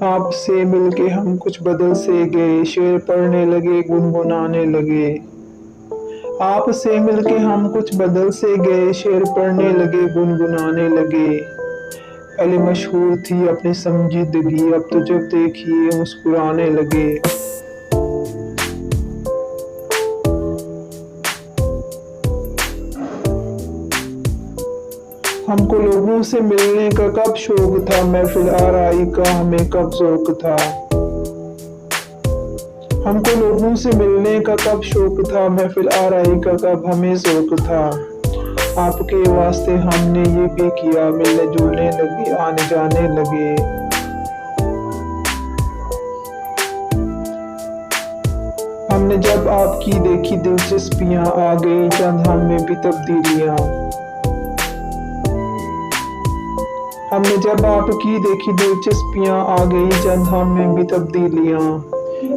आपसे मिलके हम कुछ बदल से गए, शेर पढ़ने लगे, गुनगुनाने लगे। आपसे मिलके हम कुछ बदल से गए, शेर पढ़ने लगे, गुनगुनाने लगे। पहले मशहूर थी अपनी संजीदगी, अब तो जब देखिए मुस्कुराने लगे। हमको लोगों से मिलने का कब शौक था, महफिल आराई का हमें कब ज़ौक़ था। हमको लोगों से मिलने का कब शौक था, महफिल आराई का कब हमें ज़ौक़ था। आपके वास्ते हमने ये भी किया, मिलने जुलने लगे, आने जाने लगे। हमने जब आपकी देखी दिलचस्पियाँ, आ गई चंद हम में भी तब्दीलियाँ। हमने जब आपकी देखी दिलचस्पियाँ, आ गई चंद हम में भी तब्दीलियाँ।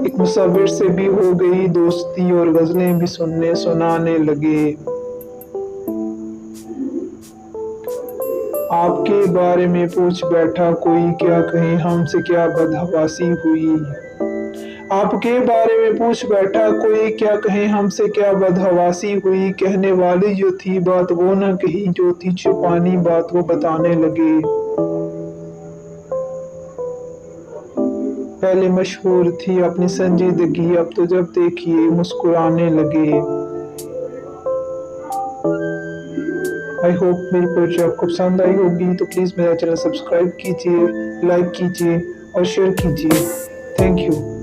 एक मुसव्विर से भी हो गई दोस्ती, और गज़लें भी सुनने सुनाने लगे। आपके बारे में पूछ बैठा कोई, क्या कहें हमसे क्या बदहवासी हुई। आपके बारे में पूछ बैठा कोई, क्या कहें हमसे क्या बदहवासी हुई। कहने वाली जो थी बात वो न कही, जो थी छुपानी बात वो बताने लगे। पहले मशहूर थी अपनी संजीदगी, अब तो जब देखिए मुस्कुराने लगे। आई होप मेरी पोएट्री आपको पसंद आई होगी, तो प्लीज़ मेरा चैनल सब्सक्राइब कीजिए, लाइक कीजिए और शेयर कीजिए। Thank you.